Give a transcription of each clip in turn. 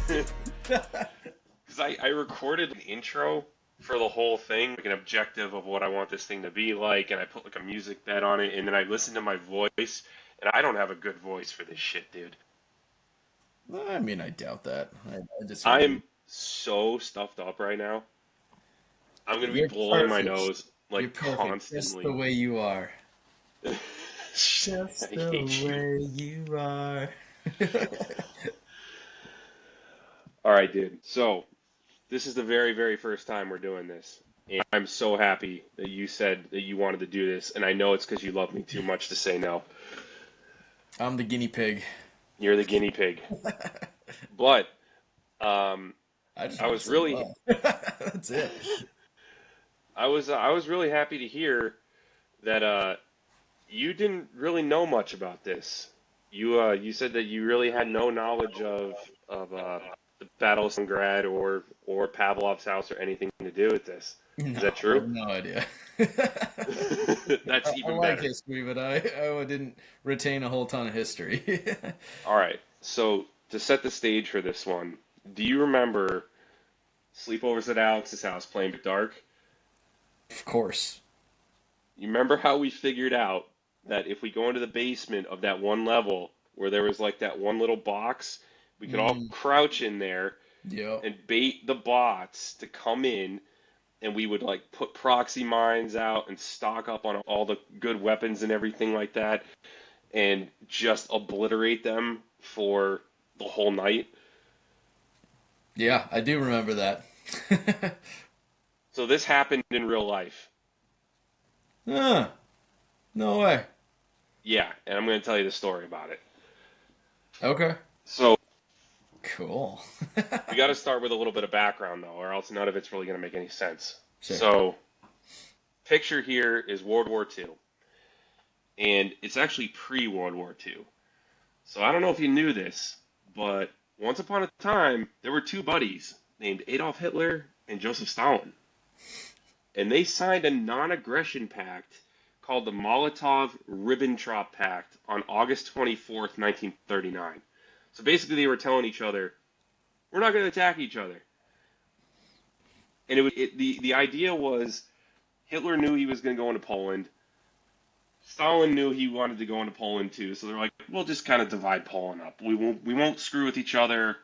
dude. Because I recorded an intro for the whole thing, like an objective of what I want this thing to be like, and I put like a music bed on it, and then I listened to my voice, and I don't have a good voice for this shit, dude. I mean, I doubt that. I disagree. I'm so stuffed up right now. I'm gonna be You're blowing my perfect. nose You're like perfect. Just the constantly. way you are. Just I the hate you. way you are. All right, dude. So this is the very, very first time we're doing this. And I'm so happy that you said that you wanted to do this, and I know it's because you love me too much to say no. I'm the guinea pig. You're the guinea pig. But um, I just I want to was say really, love. That's it. I was really happy to hear that you didn't really know much about this. You said that you really had no knowledge of the Battle of Stalingrad or Pavlov's house or anything to do with this. Is No, that I true? have no idea. That's I even like better. history, but I didn't retain a whole ton of history. All right. So to set the stage for this one, do you remember sleepovers at Alex's house playing Bit Dark? Of course. You remember how we figured out that if we go into the basement of that one level where there was like that one little box, we could all Mm, crouch in there yep. and bait the bots to come in, and we would like put proxy mines out and stock up on all the good weapons and everything like that and just obliterate them for the whole night. Yeah, I do remember that. So this happened in real life. Huh, no way. Yeah, and I'm going to tell you the story about it. Okay. So Cool. we got to start with a little bit of background though, or else none of it's really going to make any sense. Sure. So picture here is World War II, and it's actually pre-World War II. So I don't know if you knew this, but once upon a time, there were two buddies named Adolf Hitler and Joseph Stalin. And they signed a non-aggression pact called the Molotov-Ribbentrop Pact on August 24th, 1939. So basically they were telling each other, we're not going to attack each other. And the idea was Hitler knew he was going to go into Poland. Stalin knew he wanted to go into Poland too, so they're like, we'll just kind of divide Poland up. We won't screw with each other.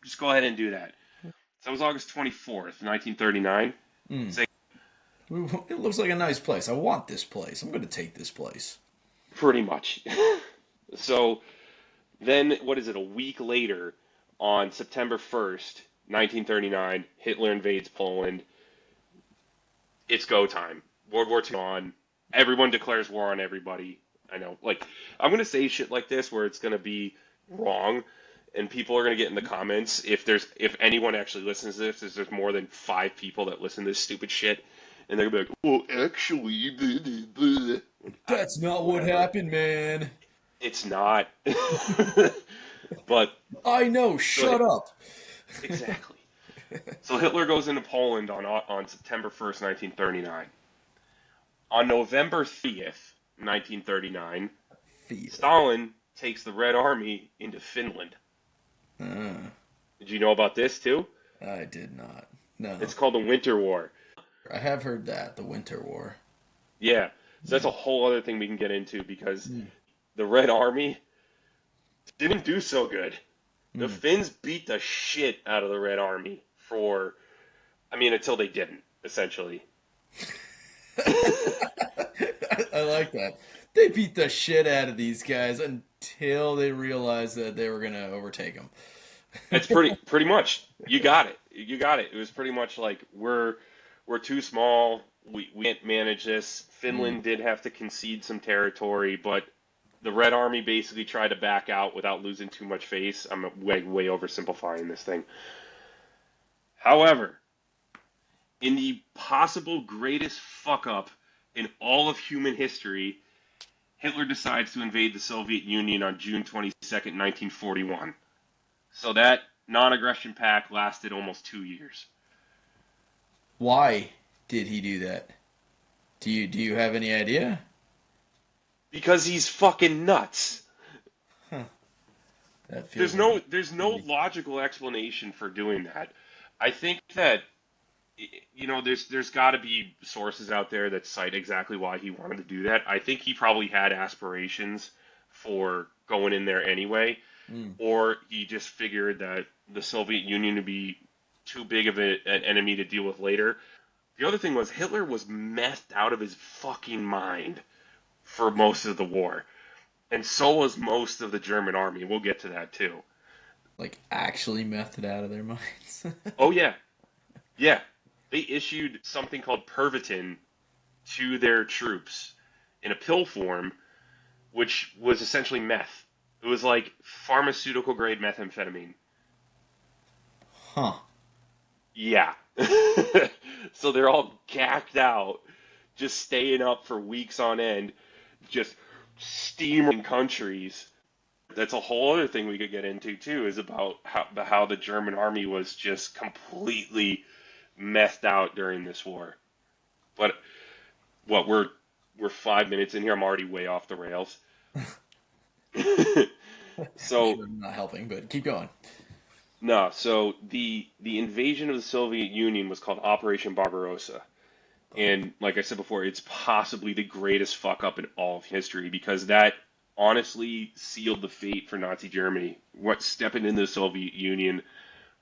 Just go ahead and do that. So that was August 24th, 1939. Mm. Say It looks like a nice place. I want this place. I'm going to take this place. pretty much. So then, what is it? A week later, on September 1st, 1939, Hitler invades Poland. It's go time. World War II on. Everyone declares war on everybody. I know. Like, I'm gonna say shit like this where it's gonna be wrong, and people are gonna get in the comments if anyone actually listens to this, if there's more than 5 people that listen to this stupid shit, and they're gonna be like, well, actually, blah, blah, blah. That's not what Whatever. happened, man. It's not. But I know. so Shut up. exactly. So Hitler goes into Poland on September 1st, 1939. On November 30th, 1939, Feed it. Stalin takes the Red Army into Finland. Uh, Did you know about this too? I did not. No. It's called the Winter War. I have heard that. The Winter War. Yeah. So that's Mm. a whole other thing we can get into because Mm. the Red Army didn't do so good. The Mm. Finns beat the shit out of the Red Army until they didn't, essentially. I like that. They beat the shit out of these guys until they realized that they were going to overtake them. It's pretty much. You got it. You got it. It was pretty much like we're too small. We can't manage this. Mm. Finland did have to concede some territory, but the Red Army basically tried to back out without losing too much face. I'm way oversimplifying this thing. However, in the possible greatest fuck up in all of human history, Hitler decides to invade the Soviet Union on June 22nd, 1941. So that non-aggression pact lasted almost 2 years. Why did he do that? Do you have any idea? Because he's fucking nuts. Huh. That feels There's like no logical explanation for doing that. I think that there's got to be sources out there that cite exactly why he wanted to do that. I think he probably had aspirations for going in there anyway, mm. or he just figured that the Soviet Union would be too big of an enemy to deal with later. The other thing was Hitler was methed out of his fucking mind for most of the war, and so was most of the German army. We'll get to that too. Like actually methed out of their minds. Oh yeah, yeah. They issued something called Pervitin to their troops in a pill form, which was essentially meth. It was like pharmaceutical grade methamphetamine. Huh. Yeah. So they're all gacked out, just staying up for weeks on end, just steaming countries. That's a whole other thing we could get into too, is about how the German army was just completely methed out during this war. But what we're 5 minutes in here. I'm already way off the rails. So Sure, I'm not helping, but keep going. no, so the invasion of the Soviet Union was called Operation Barbarossa. And like I said before, it's possibly the greatest fuck up in all of history because that honestly sealed the fate for Nazi Germany. What stepping into the Soviet Union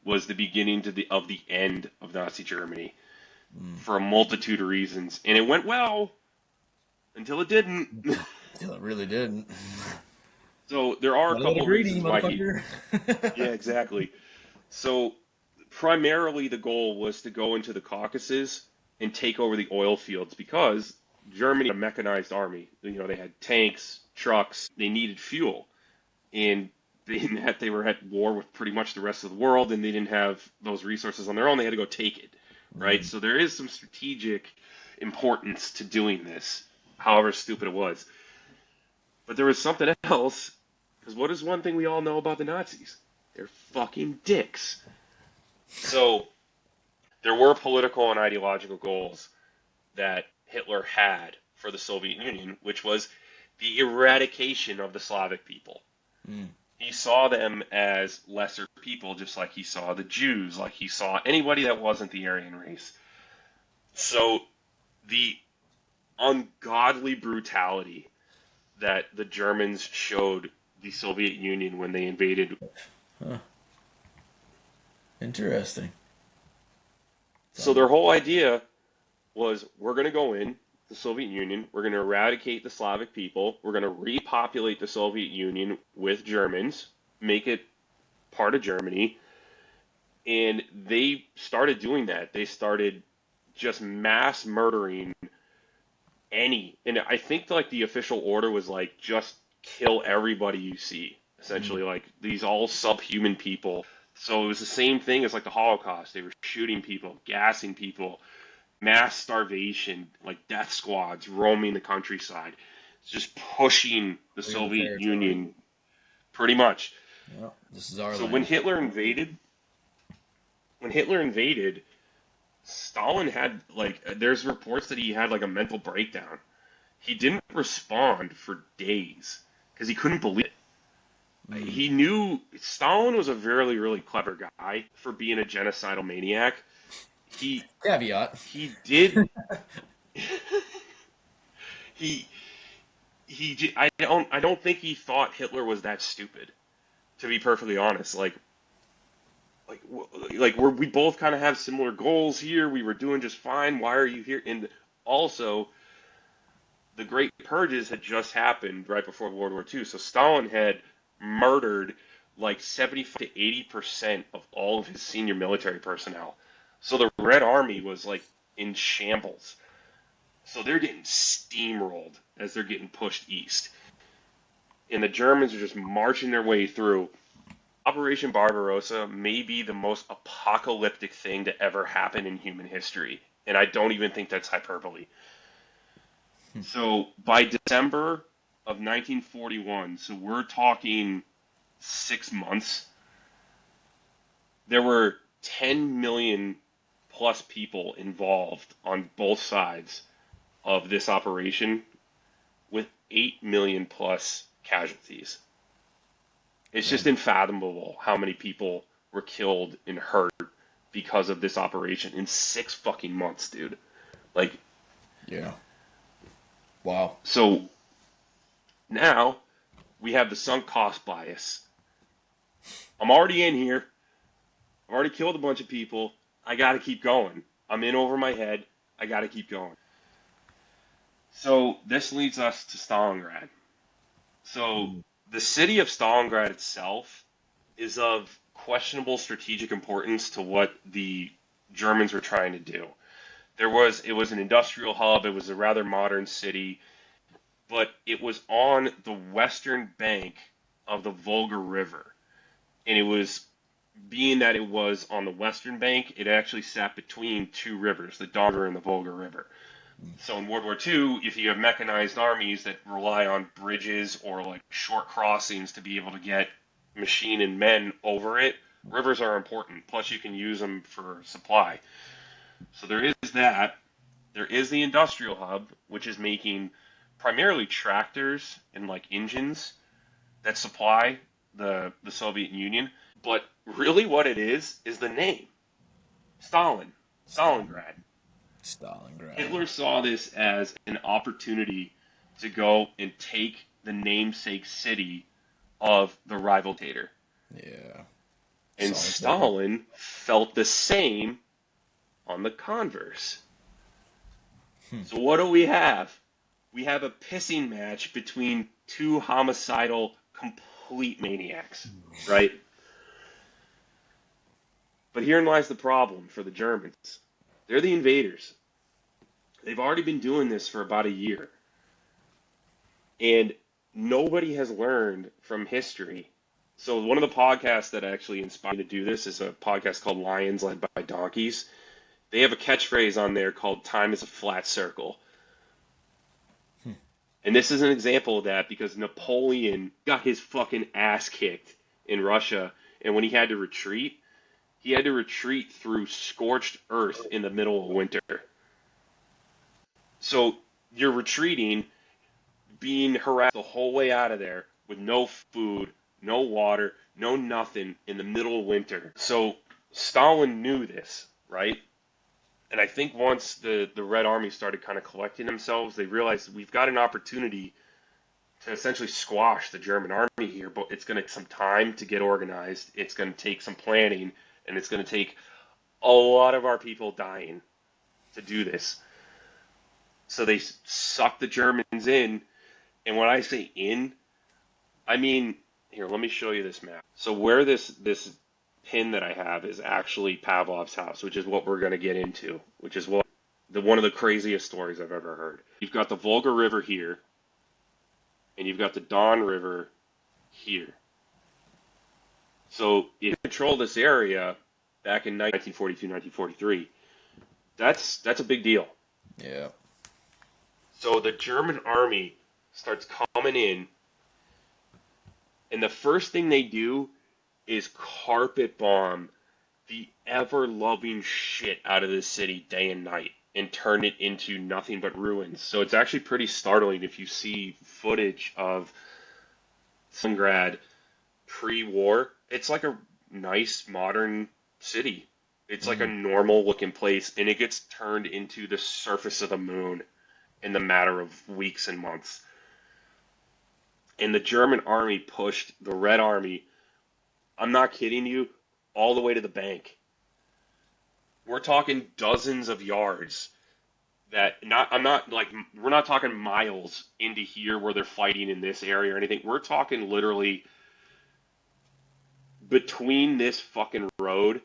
was the beginning of the end of Nazi Germany Mm. for a multitude of reasons. And it went well until it didn't. Until it really didn't. So there are a Got a little couple greedy, reasons why he. motherfucker. Yeah, exactly. So primarily the goal was to go into the Caucasus and take over the oil fields because Germany had a mechanized army. They had tanks, trucks, they needed fuel. And they were at war with pretty much the rest of the world and they didn't have those resources on their own. They had to go take it. Right? Mm. So there is some strategic importance to doing this, however stupid it was. But there was something else, because what is one thing we all know about the Nazis? They're fucking dicks. So there were political and ideological goals that Hitler had for the Soviet Union, which was the eradication of the Slavic people. Mm. He saw them as lesser people, just like he saw the Jews, like he saw anybody that wasn't the Aryan race. So the ungodly brutality that the Germans showed the Soviet Union when they invaded. Huh. Interesting. So their whole idea was we're going to go in the Soviet Union, we're going to eradicate the Slavic people, we're going to repopulate the Soviet Union with Germans, make it part of Germany, and they started doing that. They started just mass murdering and I think like the official order was like just kill everybody you see, Mm. essentially like these all subhuman people. So it was the same thing as like the Holocaust. They were shooting people, gassing people, mass starvation, like death squads roaming the countryside. It's just pushing the Clear the Soviet territory. Union pretty much. Well, this is our So land. when Hitler invaded, Stalin had like there's reports that he had like a mental breakdown. He didn't respond for days because he couldn't believe it. Mm. He knew Stalin was a really, really clever guy for being a genocidal maniac. He Caveat. he did he I don't think he thought Hitler was that stupid. To be perfectly honest, like we both kind of have similar goals here. We were doing just fine. Why are you here? And also, the Great Purges had just happened right before World War II. So Stalin had murdered like 75 to 80% of all of his senior military personnel. So the Red Army was like in shambles. So they're getting steamrolled as they're getting pushed east. And the Germans are just marching their way through. Operation Barbarossa may be the most apocalyptic thing to ever happen in human history. And I don't even think that's hyperbole. So by December of 1941, so we're talking 6 months, there were 10 million plus people involved on both sides of this operation with 8 million plus casualties. It's Yeah. just unfathomable how many people were killed and hurt because of this operation in 6 fucking months, dude. Like, Yeah. Wow. so now we have the sunk cost bias. I'm already in here. I've already killed a bunch of people. I got to keep going. I'm in over my head. I got to keep going. So this leads us to Stalingrad. So Mm. the city of Stalingrad itself is of questionable strategic importance to what the Germans were trying to do. It was an industrial hub, it was a rather modern city, but it was on the western bank of the Volga River. And it was being that it was on the western bank, it actually sat between two rivers, the Don River and the Volga River. So in World War II, if you have mechanized armies that rely on bridges or like short crossings to be able to get machine and men over it, rivers are important. Plus, you can use them for supply. So there is that. There is the industrial hub, which is making primarily tractors and like engines that supply the Soviet Union. But really, what it is the name Stalin, Stalin. Stalingrad. Stalingrad. Hitler saw this as an opportunity to go and take the namesake city of the rival dictator. Yeah. And Solid thinking. Stalin felt the same on the converse. Hmm. So what do we have? We have a pissing match between two homicidal, complete maniacs, right? But herein lies the problem for the Germans. They're the invaders. They've already been doing this for about a year. And nobody has learned from history. So one of the podcasts that actually inspired me to do this is a podcast called Lions Led by Donkeys. They have a catchphrase on there called "Time is a flat circle." Hmm. And this is an example of that because Napoleon got his fucking ass kicked in Russia, and when he had to retreat through scorched earth in the middle of winter. So you're retreating, being harassed the whole way out of there with no food, no water, no nothing in the middle of winter. So Stalin knew this, right? And I think once the Red Army started kind of collecting themselves, they realized we've got an opportunity to essentially squash the German army here, but it's going to take some time to get organized. It's going to take some planning, and it's going to take a lot of our people dying to do this. So they suck the Germans in, and when I say in, I mean here. Let me show you this map. So where this pin that I have is actually Pavlov's house, which is what we're going to get into, which is what one of the craziest stories I've ever heard. You've got the Volga River here, and you've got the Don River here. So if you control this area back in 1942, 1943, that's a big deal. Yeah. So the German army starts coming in, and the first thing they do is carpet bomb the ever-loving shit out of this city day and night and turn it into nothing but ruins. So it's actually pretty startling if you see footage of Stalingrad pre-war. It's like a nice modern city. It's like a Mm. normal looking place, and it gets turned into the surface of the moon in the matter of weeks and months. And the German army pushed the Red Army, I'm not kidding you, all the way to the bank. We're talking dozens of yards that not I'm not like we're not talking miles into here where they're fighting in this area or anything. We're talking literally between this fucking road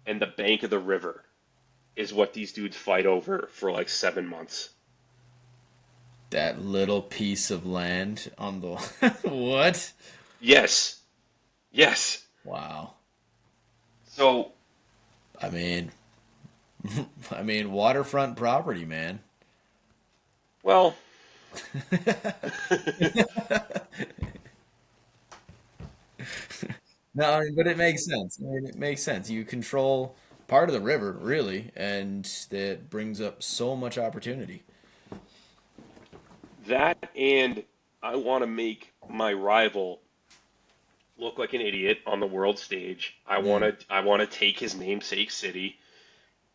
and the bank of the river is what these dudes fight over for like 7 months. That little piece of land on the what? Yes. Yes. Wow. So I mean, waterfront property, man. well No, I mean, but it makes sense. I mean, it makes sense. You control part of the river, really, and that brings up so much opportunity. that and I want to make my rival look like an idiot on the world stage. Mm. I want to take his namesake city.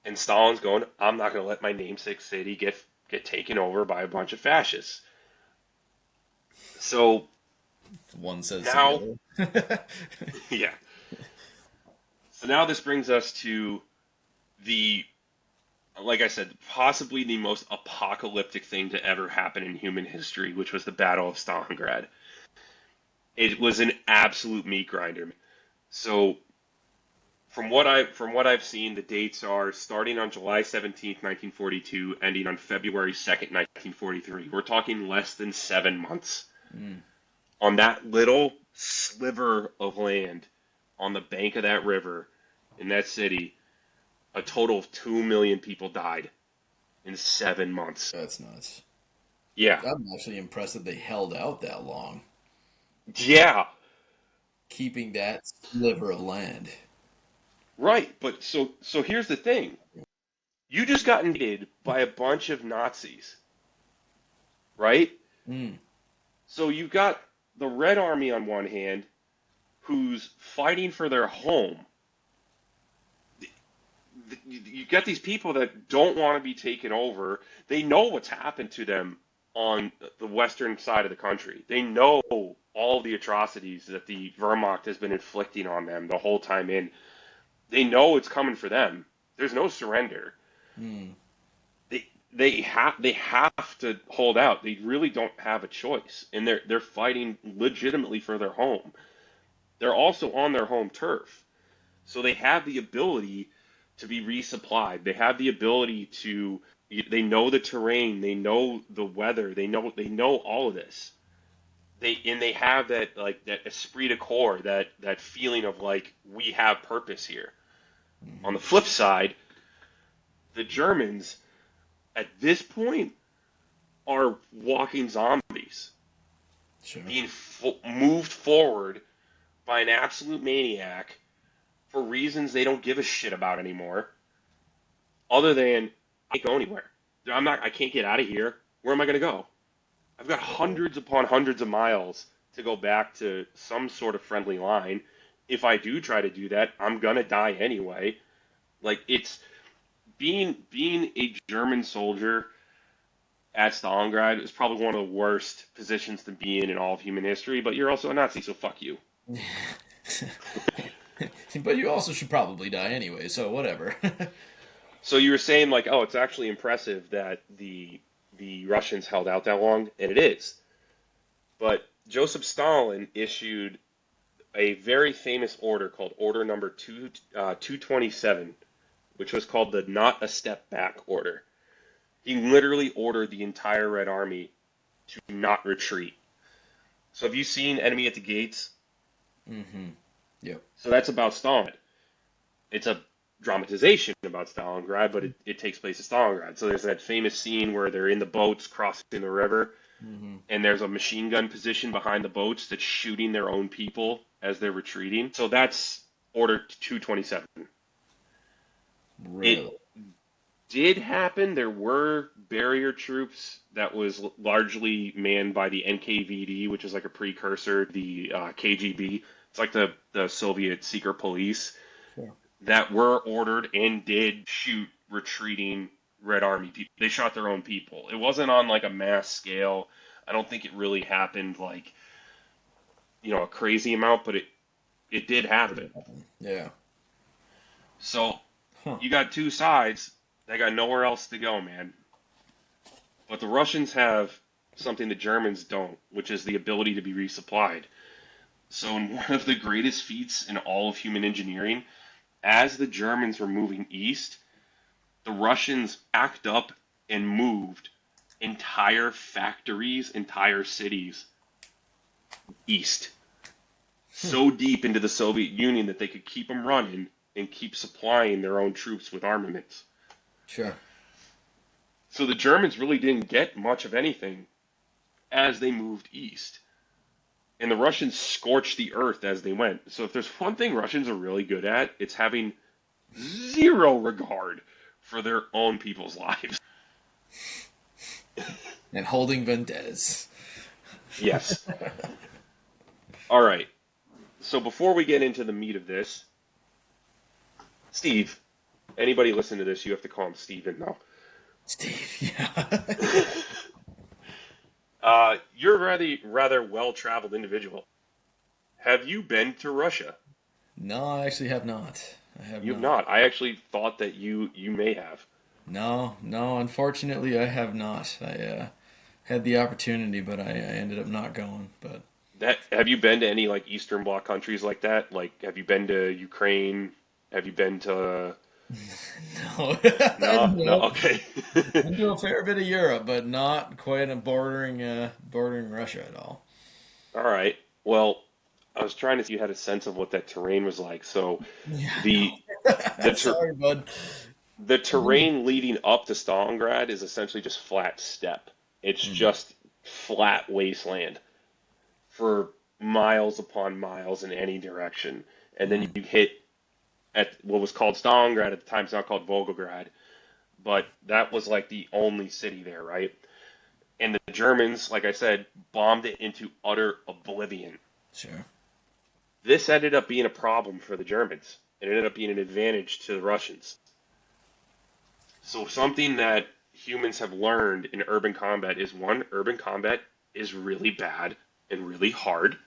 And Stalin's going, I'm not going to let my namesake city get taken over by a bunch of fascists. So One says to the now, other. yeah. So now this brings us to the, like I said, possibly the most apocalyptic thing to ever happen in human history, which was the Battle of Stalingrad. It was an absolute meat grinder. So from what I've seen, the dates are starting on July 17th, 1942, ending on February 2nd, 1943. We're talking less than 7 months Mm. on that little sliver of land on the bank of that river in that city. A total of 2 million people died in 7 months. That's nuts. Yeah, I'm actually impressed that they held out that long, yeah, keeping that sliver of land. right. But so here's the thing: you just got invaded by a bunch of Nazis, right? Mm. So you've got the Red Army on one hand, who's fighting for their home. You get these people that don't want to be taken over. They know what's happened to them on the western side of the country. They know all the atrocities that the Wehrmacht has been inflicting on them the whole time in. They know it's coming for them. There's no surrender. Mm. They have to hold out. They really don't have a choice, and they're fighting legitimately for their home. They're also on their home turf, so they have the ability to be resupplied. They have the ability to. They know the terrain. They know the weather. They know all of this. They have that like that esprit de corps, that feeling of like we have purpose here. On Hmm. the flip side, the Germans at this point are walking zombies, Sure. being moved forward by an absolute maniac for reasons they don't give a shit about anymore, other than I can't go anywhere. I can't get out of here. Where am I going to go? I've got So, hundreds upon hundreds of miles to go back to some sort of friendly line. If I do try to do that, I'm going to die anyway. Like it's being a German soldier at Stalingrad is probably one of the worst positions to be in all of human history, but you're also a Nazi, so fuck you. but you also should probably die anyway, so whatever. So you were saying like, oh, it's actually impressive that the Russians held out that long, and it is. But Joseph Stalin issued a very famous order called Order Number 227, which was called the Not a Step Back Order. He literally ordered the entire Red Army to not retreat. So have you seen Enemy at the Gates? Hmm. Yep. So that's about Stalin. It's a dramatization about Stalingrad, but it takes place at Stalingrad. So there's that famous scene where they're in the boats crossing the river, Hmm. and there's a machine gun position behind the boats that's shooting their own people as they're retreating. So that's Order 227. It Really? did happen. There were barrier troops that was largely manned by the NKVD, which is like a precursor to the KGB. It's like the Soviet secret police Sure. that were ordered and did shoot retreating Red Army people. They shot their own people. It wasn't on like a mass scale. I don't think it really happened like, a crazy amount, but it did happen. Yeah. So Huh. you got two sides. They got nowhere else to go, man. But the Russians have something the Germans don't, which is the ability to be resupplied. So in one of the greatest feats in all of human engineering, as the Germans were moving east, the Russians packed up and moved entire factories, entire cities east, Hmm. so deep into the Soviet Union that they could keep them running and keep supplying their own troops with armaments. Sure. So the Germans really didn't get much of anything as they moved east. And the Russians scorched the earth as they went. So if there's one thing Russians are really good at, it's having zero regard for their own people's lives. And holding vendettas. Yes. All right. So before we get into the meat of this, Steve, anybody listen to this, you have to call him Steven now. Steve, yeah. You're a rather well-traveled individual. Have you been to Russia? No, I actually have not. I have You've not. not. I actually thought that you may have. No, no, unfortunately, I have not. I had the opportunity, but I ended up not going. But That have you been to any like Eastern Bloc countries like that? Like, have you been to Ukraine? Have you been to? no, No, no. no. Okay. Been to a fair bit of Europe, but not quite a bordering Russia at all. All right. Well, I was trying to see if you had a sense of what that terrain was like. So Yeah, the no. the ter Sorry, bud. the terrain leading up to Stalingrad is essentially just flat steppe. It's Mm, just flat wasteland for miles upon miles in any direction. And then mm, you hit at what was called Stalingrad at the time, it's now called Volgograd, but that was like the only city there, right? And the Germans, like I said, bombed it into utter oblivion. sure. This ended up being a problem for the Germans. It ended up being an advantage to the Russians. So something that humans have learned in urban combat is one, urban combat is really bad and really hard.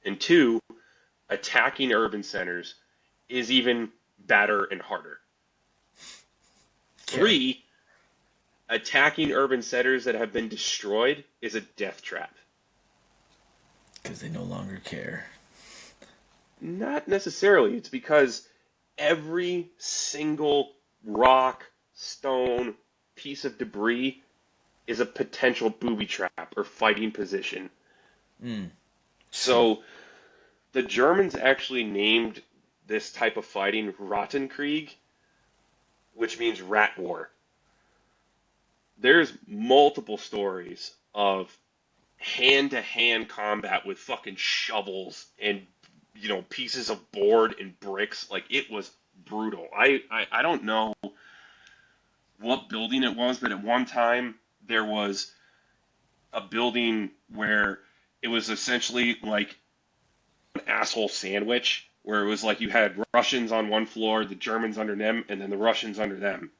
And two, attacking urban centers is even badder and harder. Okay. Three, attacking urban centers that have been destroyed is a death trap. Because they no longer care. Not necessarily. It's because every single rock, stone, piece of debris is a potential booby trap or fighting position. Mm, sure. So the Germans actually named this type of fighting Rattenkrieg, which means rat war. There's multiple stories of hand-to-hand combat with fucking shovels and pieces of board and bricks. Like it was brutal. I don't know what building it was, but at one time there was a building where it was essentially like an asshole sandwich where it was like you had Russians on one floor, the Germans under them, and then the Russians under them,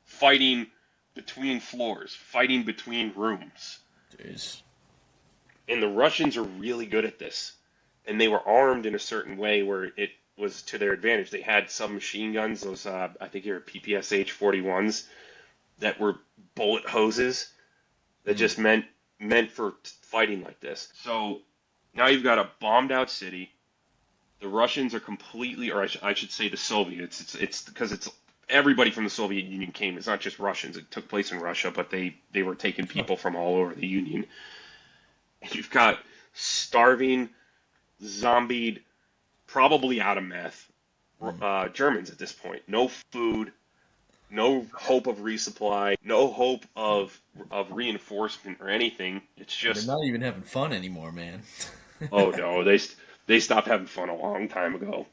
fighting between floors, fighting between rooms. Jeez. And the Russians are really good at this. And they were armed in a certain way where it was to their advantage. They had submachine guns, those I think they were PPSH 41s that were bullet hoses that Mm, just meant for fighting like this. So now you've got a bombed out city. The Russians are completely, or I should say the Soviets. It's because it's everybody from the Soviet Union came. It's not just Russians. It took place in Russia, but they were taking huh. people from all over the Union. And you've got starving, zombied, probably out of meth Mm. Germans at this point. No food, no hope of resupply, no hope of reinforcement or anything. It's And they're just, not even having fun anymore, man. oh no, they stopped having fun a long time ago.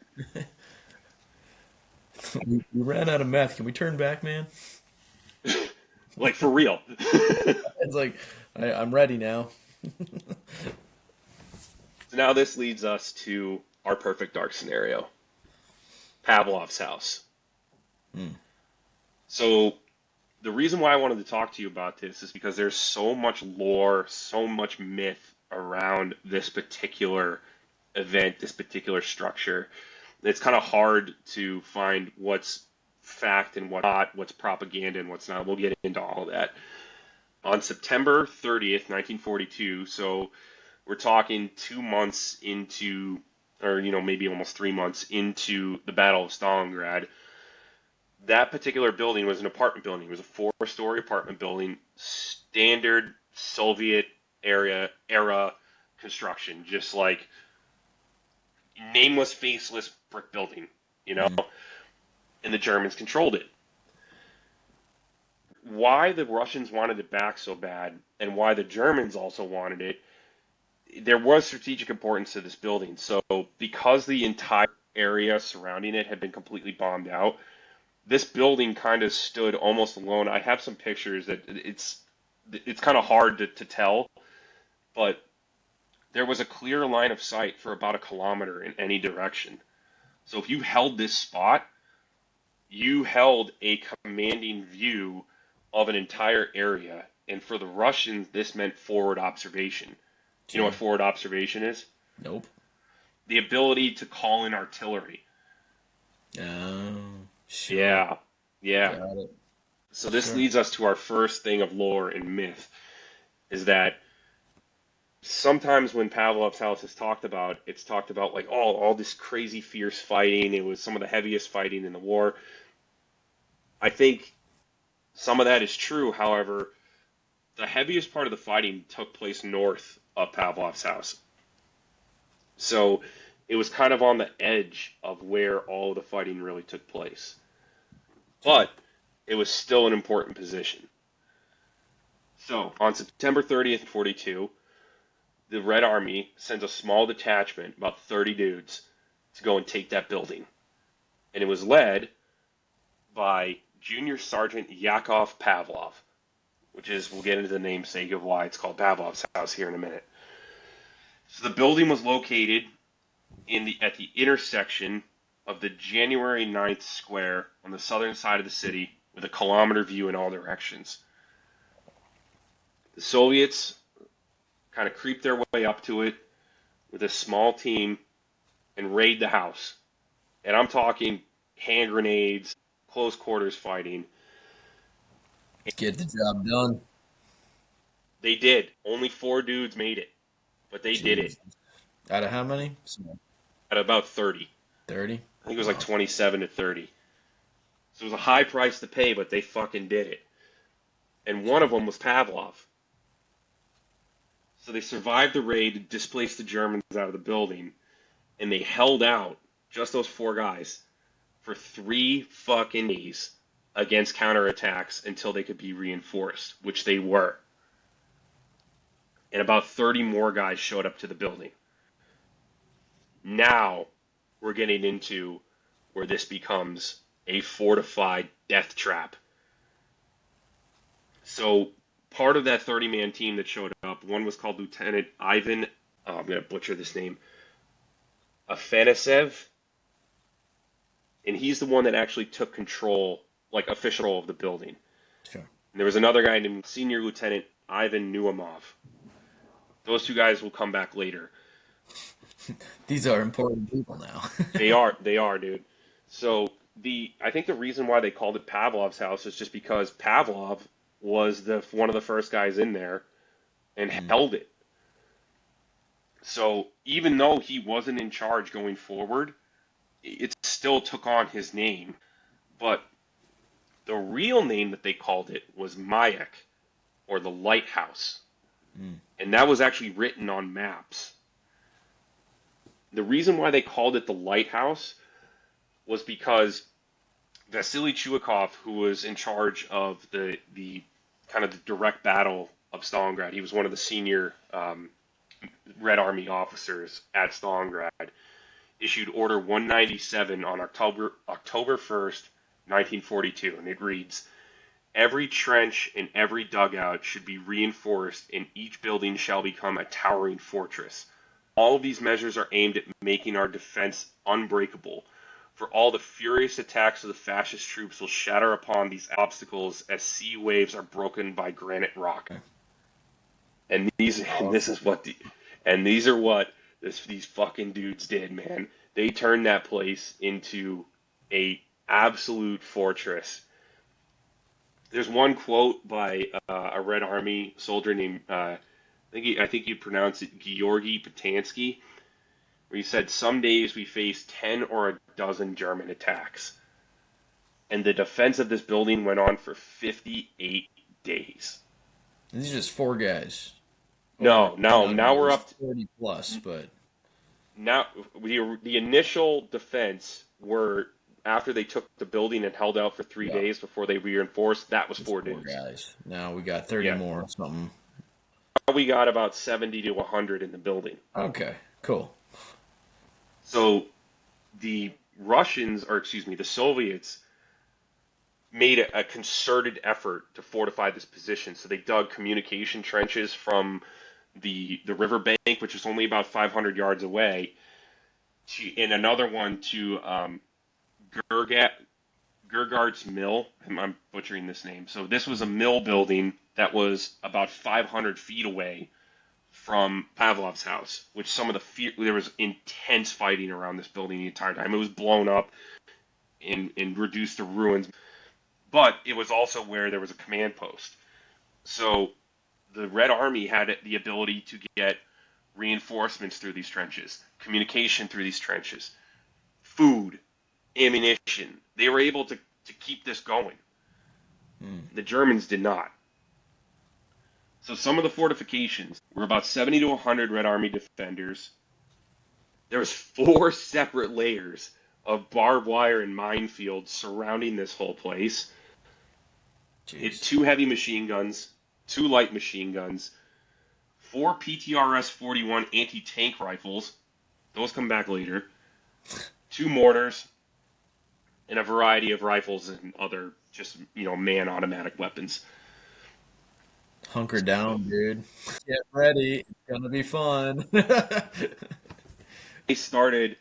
We ran out of meth. Can we turn back, man? Like for real. It's like, I'm ready now. So now this leads us to our perfect dark scenario, Pavlov's house. Mm, So the reason why I wanted to talk to you about this is because there's so much lore, so much myth around this particular event, this particular structure. It's kind of hard to find what's fact and what not, what's propaganda and what's not. We'll get into all of that. On September 30th, 1942, so we're talking 2 months into, or maybe almost 3 months into the Battle of Stalingrad, that particular building was an apartment building. It was a four-story apartment building, standard Soviet era construction, just like nameless, faceless brick building, you know. mm. And the Germans controlled it. Why the Russians wanted it back so bad, and why the Germans also wanted it, there was strategic importance to this building. So, because the entire area surrounding it had been completely bombed out, this building kind of stood almost alone. I have some pictures that it's kind of hard to tell, but there was a clear line of sight for about a kilometer in any direction. So if you held this spot, you held a commanding view of an entire area. And for the Russians, this meant forward observation. You know what Sure. forward observation is? Nope. The ability to call in artillery. Oh, sure. Yeah, yeah. Got it. So this Sure. leads us to our first thing of lore and myth, is that sometimes when Pavlov's house is talked about, it's talked about like, oh, all this crazy fierce fighting. It was some of the heaviest fighting in the war. I think some of that is true. However, the heaviest part of the fighting took place north of Pavlov's house. So it was kind of on the edge of where all of the fighting really took place. Sure. But it was still an important position. So on September 30th, 42, the Red Army sends a small detachment, about 30 dudes, to go and take that building. And it was led by Junior Sergeant Yakov Pavlov, which is, we'll get into the namesake of why it's called Pavlov's house here in a minute. So the building was located at the intersection of the January 9th square on the southern side of the city with a kilometer view in all directions. The Soviets kind of creep their way up to it with a small team and raid the house. And I'm talking hand grenades, close quarters fighting. Get the job done. They did. Only 4 dudes made it, but they did it Jesus. Out of how many? at about 30. 30? I think it was like Wow. 27 to 30. So it was a high price to pay, but they fucking did it. And one of them was Pavlov. So they survived the raid, displaced the Germans out of the building, and they held out, just those 4 guys, for 3 fucking days against counterattacks until they could be reinforced, which they were. And about 30 more guys showed up to the building. Now we're getting into where this becomes a fortified death trap. So part of that 30-man team that showed up, one was called Lieutenant Ivan, I'm going to butcher this name, Afanasev, and he's the one that actually took control, like official control of the building. Sure. And there was another guy named Senior Lieutenant Ivan Nuamov. Those 2 guys will come back later. These are important people now. They are, dude. So I think the reason why they called it Pavlov's house is just because Pavlov was one of the first guys in there and Mm. held it. So even though he wasn't in charge going forward, it still took on his name. But the real name that they called it was Mayak, or the Lighthouse. Mm. And that was actually written on maps. The reason why they called it the Lighthouse was because Vasily Chuikov, who was in charge of the kind of the direct battle of Stalingrad, he was one of the senior Red Army officers at Stalingrad, issued Order 197 on October 1st, 1942, and it reads, "Every trench and every dugout should be reinforced, and each building shall become a towering fortress. All of these measures are aimed at making our defense unbreakable, for all the furious attacks of the fascist troops will shatter upon these obstacles as sea waves are broken by granite rock." And these are what these fucking dudes did, man. They turned that place into a absolute fortress. There's one quote by a Red Army soldier named I think you pronounce it Georgy Patansky, where he said, "Some days we face 10 or a dozen German attacks." And the defense of this building went on for 58 days. These are just 4 guys. Or, No, in no, other now we're words, up to, 30 plus, but now the initial defense were after they took the building and held out for 3 days before they reinforced. That was just four four dudes. guys. Now we got 30 Yeah, more, something. now we got about 70 to 100 in the building. Okay, cool. So the Russians, or excuse me, the Soviets made a concerted effort to fortify this position. So they dug communication trenches from the river bank, which is only about 500 yards away, and another one to Gurgat, Gergard's Mill. I'm butchering this name. So this was a mill building that was about 500 feet away from Pavlov's house, which there was intense fighting around this building the entire time. It was blown up and reduced to ruins, but it was also where there was a command post. So the Red Army had the ability to get reinforcements through these trenches, communication through these trenches, food, ammunition. They were able to keep this going. The Germans did not. So some of the fortifications were about 70 to 100 Red Army defenders. There was 4 separate layers of barbed wire and minefields surrounding this whole place. It had 2 heavy machine guns, 2 light machine guns, 4 PTRS-41 anti-tank rifles. Those come back later. 2 mortars, and a variety of rifles and other just, man automatic weapons. Hunker down, dude. Get ready. It's gonna be fun. They started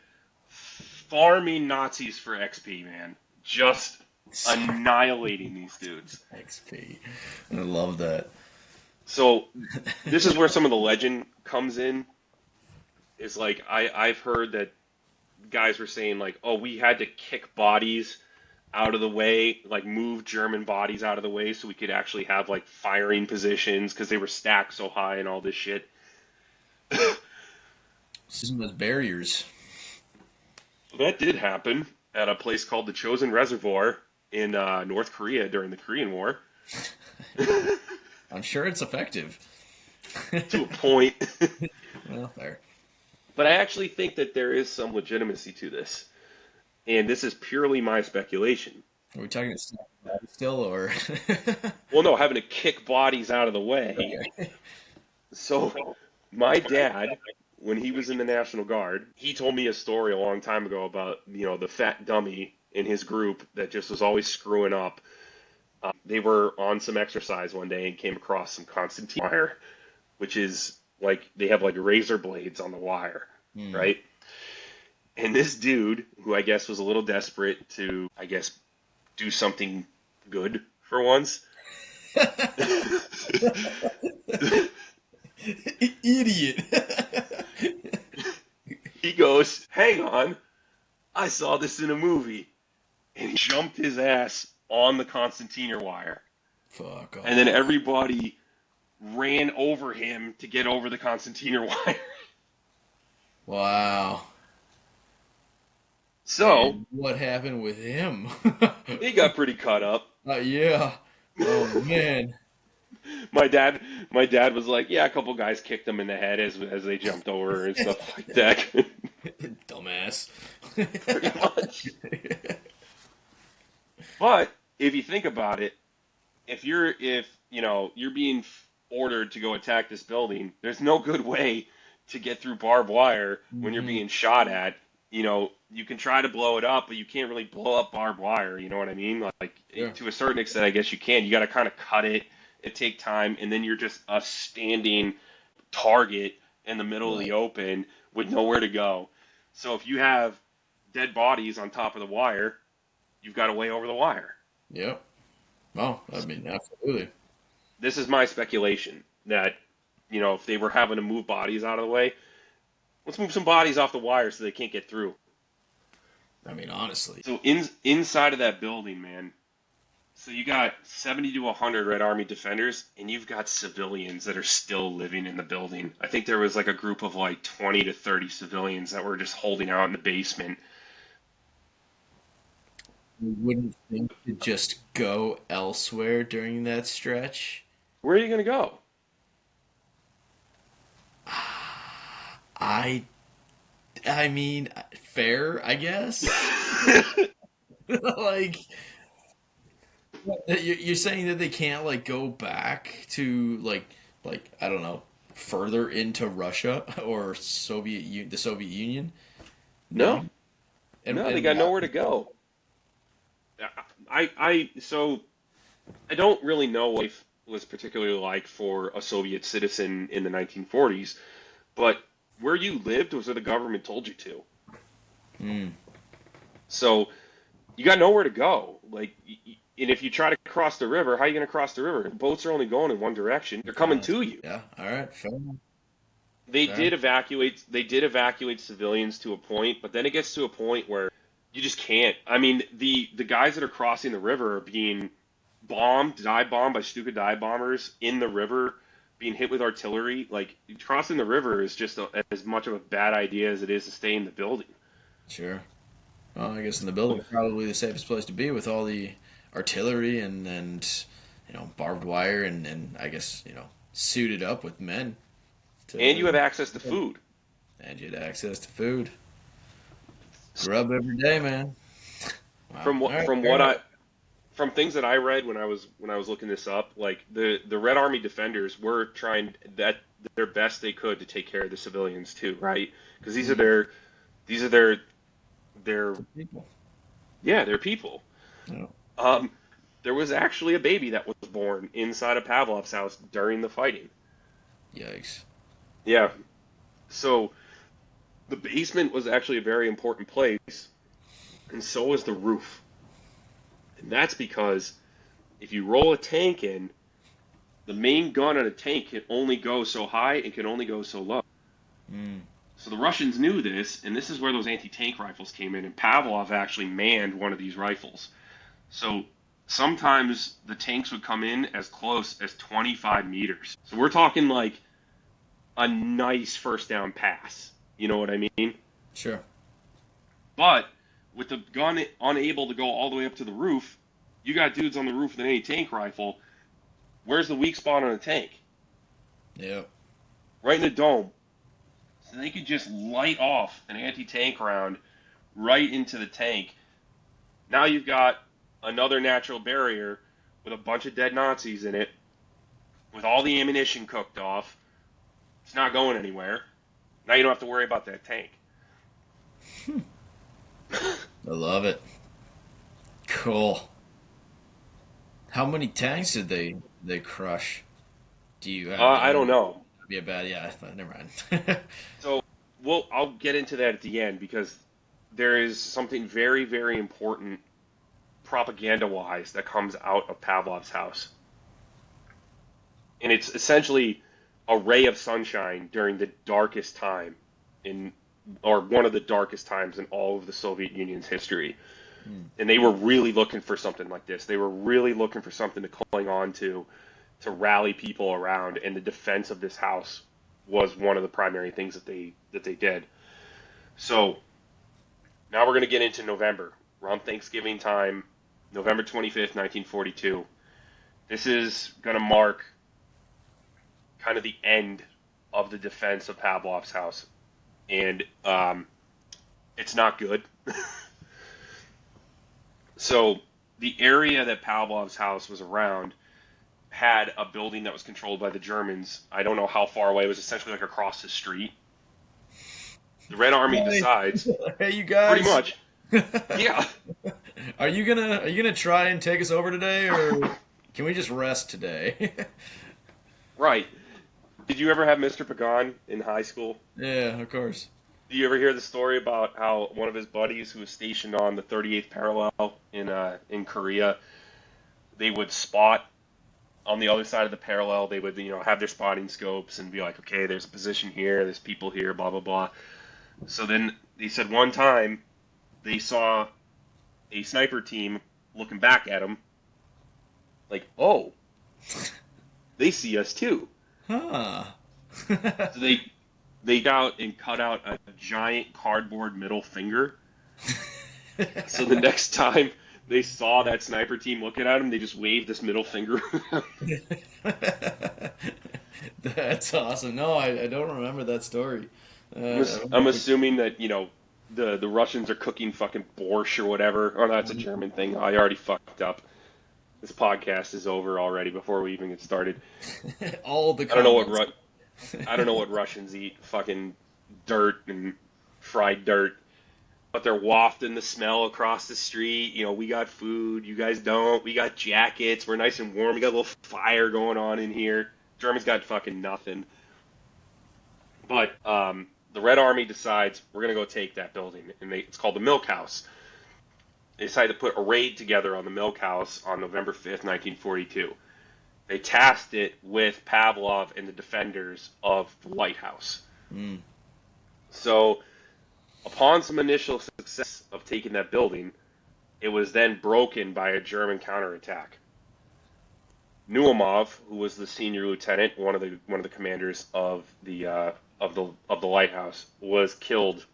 farming Nazis for XP, man. Just annihilating these dudes. XP. I love that. So this is where some of the legend comes in. Is like I've heard that guys were saying like, oh, we had to kick bodies out of the way, like move German bodies out of the way so we could actually have like firing positions because they were stacked so high and all this shit. Some of those barriers. That did happen at a place called the Chosin Reservoir in North Korea during the Korean War. I'm sure it's effective. To a point. Well, there. But I actually think that there is some legitimacy to this. And this is purely my speculation. Are we talking still, or? Well, no, having to kick bodies out of the way. Okay. So, my dad, when he was in the National Guard, he told me a story a long time ago about, the fat dummy in his group that just was always screwing up. They were on some exercise one day and came across some Constantine wire, which is like, they have like razor blades on the wire, right? And this dude, who I guess was a little desperate to, I guess, do something good for once. Idiot. He goes, hang on, I saw this in a movie. And he jumped his ass on the concertina wire. Fuck off. And then everybody ran over him to get over the concertina wire. Wow. So, and what happened with him? He got pretty cut up. Yeah. Oh man. My dad was like, yeah, a couple guys kicked him in the head as they jumped over and stuff like that. Dumbass. Pretty much. But if you think about it, if you're being ordered to go attack this building, there's no good way to get through barbed wire when you're being shot at. You can try to blow it up, but you can't really blow up barbed wire. You know what I mean? Like, yeah. To a certain extent, I guess you can. You got to kind of cut it. It take time, and then you're just a standing target in the middle of the open with nowhere to go. So if you have dead bodies on top of the wire, you've got a way over the wire. Yep. Oh, I mean, absolutely. This is my speculation that, if they were having to move bodies out of the way, let's move some bodies off the wire so they can't get through. I mean, honestly. So inside of that building, man, so you got 70 to 100 Red Army defenders, and you've got civilians that are still living in the building. I think there was like a group of like 20 to 30 civilians that were just holding out in the basement. You wouldn't think to just go elsewhere during that stretch? Where are you going to go? I mean, fair, I guess. Like, you're saying that they can't like go back to like I don't know, further into Russia or the Soviet Union? No, and they got nowhere to go. So I don't really know if was particularly like for a Soviet citizen in the 1940s, but where you lived was where the government told you to. Mm. So you got nowhere to go. Like, and if you try to cross the river, how are you going to cross the river? Boats are only going in one direction. They're coming to you. Yeah. All right. Fair enough. They Fair. did evacuate. They did evacuate civilians to a point, but then it gets to a point where you just can't. I mean, the guys that are crossing the river are being dive bombed by Stuka dive bombers in the river, being hit with artillery. Like, crossing the river is just as much of a bad idea as it is to stay in the building. Sure. Well, I guess in the building probably the safest place to be with all the artillery and barbed wire and I guess suited up with men. And you have access to food. And you had access to food. Grub every day, man. Wow. From things that I read when I was looking this up, like the Red Army defenders were trying their best they could to take care of the civilians too, right? Because these are their People. Yeah, they're people. Yeah. There was actually a baby that was born inside of Pavlov's house during the fighting. Yikes. Yeah. So the basement was actually a very important place, and so was the roof. And that's because if you roll a tank in, the main gun on a tank can only go so high and can only go so low. Mm. So the Russians knew this, and this is where those anti-tank rifles came in, and Pavlov actually manned one of these rifles. So sometimes the tanks would come in as close as 25 meters. So we're talking like a nice first down pass. You know what I mean? Sure. But with the gun unable to go all the way up to the roof, you got dudes on the roof with an anti-tank rifle. Where's the weak spot on a tank? Yep. Right in the dome. So they could just light off an anti-tank round right into the tank. Now you've got another natural barrier with a bunch of dead Nazis in it, with all the ammunition cooked off. It's not going anywhere. Now you don't have to worry about that tank. I love it. Cool. How many tanks did they crush? Do you have? I don't know. Be a bad, yeah. Never mind. So, I'll get into that at the end because there is something very, very important propaganda-wise that comes out of Pavlov's house. And it's essentially a ray of sunshine during the darkest time or one of the darkest times in all of the Soviet Union's history. And they were really looking for something like this. They were really looking for something to cling on to rally people around, and the defense of this house was one of the primary things that they did. So now we're going to get into November, around Thanksgiving time, November 25th, 1942. This is going to mark kind of the end of the defense of Pavlov's house, and it's not good. So the area that Pavlov's house was around had a building that was controlled by the Germans. I don't know how far away. It was essentially like across the street. The Red Army decides. Hey, you guys. Pretty much. Yeah. Are you gonna try and take us over today, or can we just rest today? Right. Did you ever have Mr. Pagan in high school? Yeah, of course. Do you ever hear the story about how one of his buddies who was stationed on the 38th parallel in Korea, they would spot on the other side of the parallel. They would have their spotting scopes and be like, okay, there's a position here, there's people here, blah blah blah. So then they said one time they saw a sniper team looking back at them, like, oh, they see us too. Huh. So they got out and cut out a giant cardboard middle finger. So the next time they saw that sniper team looking at them, they just waved this middle finger. That's awesome. No, I don't remember that story. I'm assuming that, the Russians are cooking fucking borscht or whatever. Oh, no, that's a German thing. I already fucked up. This podcast is over already before we even get started. All the I don't know what Russians eat. Fucking dirt and fried dirt. but they're wafting the smell across the street. You know, we got food, you guys don't. We got jackets, we're nice and warm. We got a little fire going on in here. Germans got fucking nothing. But the Red Army decides we're gonna go take that building, and it's called the Milk House. They decided to put a raid together on the Milk House on November 5th, 1942. They tasked it with Pavlov and the defenders of the Lighthouse. Mm. So, upon some initial success of taking that building, it was then broken by a German counterattack. Nuomov, who was the senior lieutenant, one of the commanders of the Lighthouse, was killed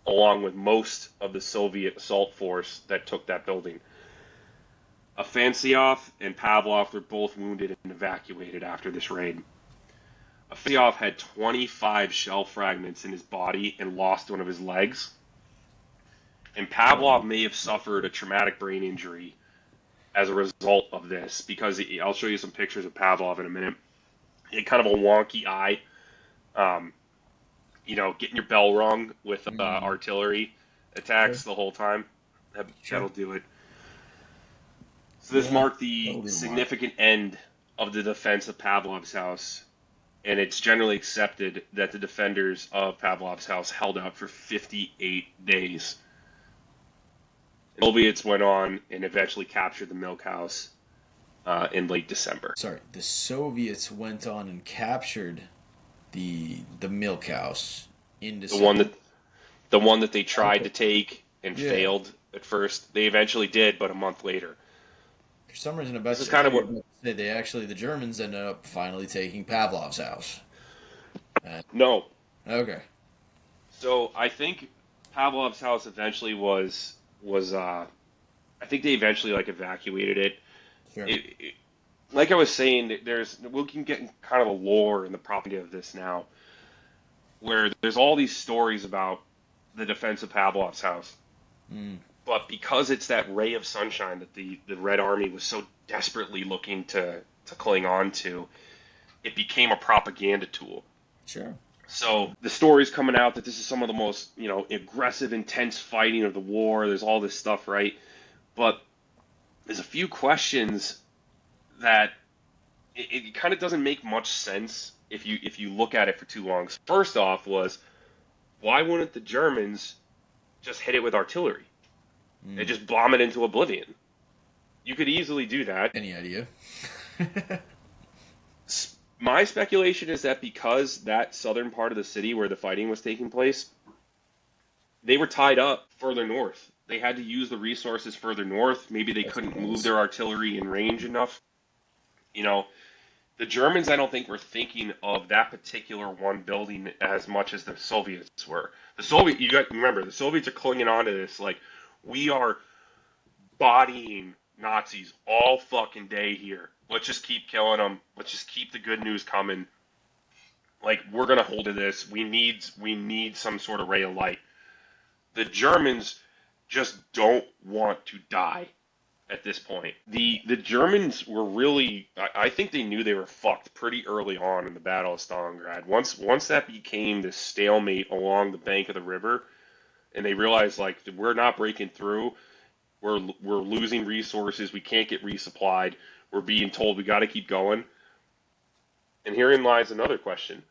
along with most of the Soviet assault force that took that building. Afanasyev and Pavlov were both wounded and evacuated after this raid. Afanasyev had 25 shell fragments in his body and lost one of his legs. And Pavlov may have suffered a traumatic brain injury as a result of this, because I'll show you some pictures of Pavlov in a minute. He had kind of a wonky eye. Getting your bell rung with artillery attacks the whole time. That'll do it. So this marked the significant end of the defense of Pavlov's house, and it's generally accepted that the defenders of Pavlov's house held out for 58 days. Soviets went on and eventually captured the Milk House in late December. Sorry, the Soviets went on and captured the Milk House in December. The one that they tried to take and failed at first. They eventually did, but a month later. For some reason, this is kind of what the Germans ended up finally taking Pavlov's house. No. Okay. So I think Pavlov's house eventually was I think they eventually evacuated it. Sure. Like I was saying, we can get kind of the lore and the propaganda of this now, where there's all these stories about the defense of Pavlov's house. Mm. But because it's that ray of sunshine that the Red Army was so desperately looking to cling on to, it became a propaganda tool. Sure. So the story's coming out that this is some of the most, aggressive, intense fighting of the war. There's all this stuff, right? But there's a few questions that it kind of doesn't make much sense if you look at it for too long. First off was, why wouldn't the Germans just hit it with artillery and just bomb it into oblivion? You could easily do that. Any idea? My speculation is that because that southern part of the city where the fighting was taking place, they were tied up further north. They had to use the resources further north. Maybe they couldn't move their artillery in range enough. The Germans, I don't think, were thinking of that particular one building as much as the Soviets were. You got to remember, the Soviets are clinging on to this like, we are bodying Nazis all fucking day here. Let's just keep killing them. Let's just keep the good news coming. Like, we're gonna hold to this. We need some sort of ray of light. The Germans just don't want to die at this point. The Germans were really, I think they knew they were fucked pretty early on in the Battle of Stalingrad. Once that became this stalemate along the bank of the river, and they realized, like, we're not breaking through, we're losing resources, we can't get resupplied, we're being told we got to keep going. And herein lies another question.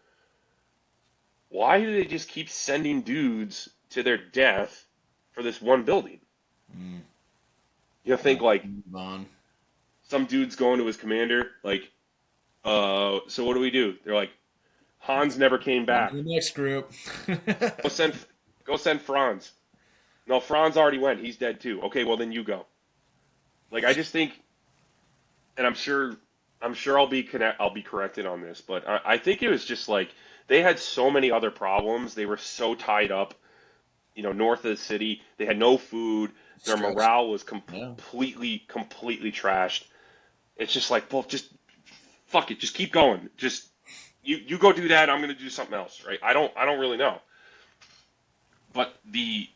Why do they just keep sending dudes to their death for this one building? You think, like, some dude's going to his commander, like, so what do we do? They're like, Hans never came back. The next group. Go send Franz. No, Franz already went. He's dead too. Okay, well then you go. Like, I just think, and I'm sure I'll be corrected on this, but I think it was just like they had so many other problems. They were so tied up, north of the city. They had no food. Their morale was completely trashed. It's just like, well, just fuck it. Just keep going. Just you go do that. I'm gonna do something else, right? I don't really know. But the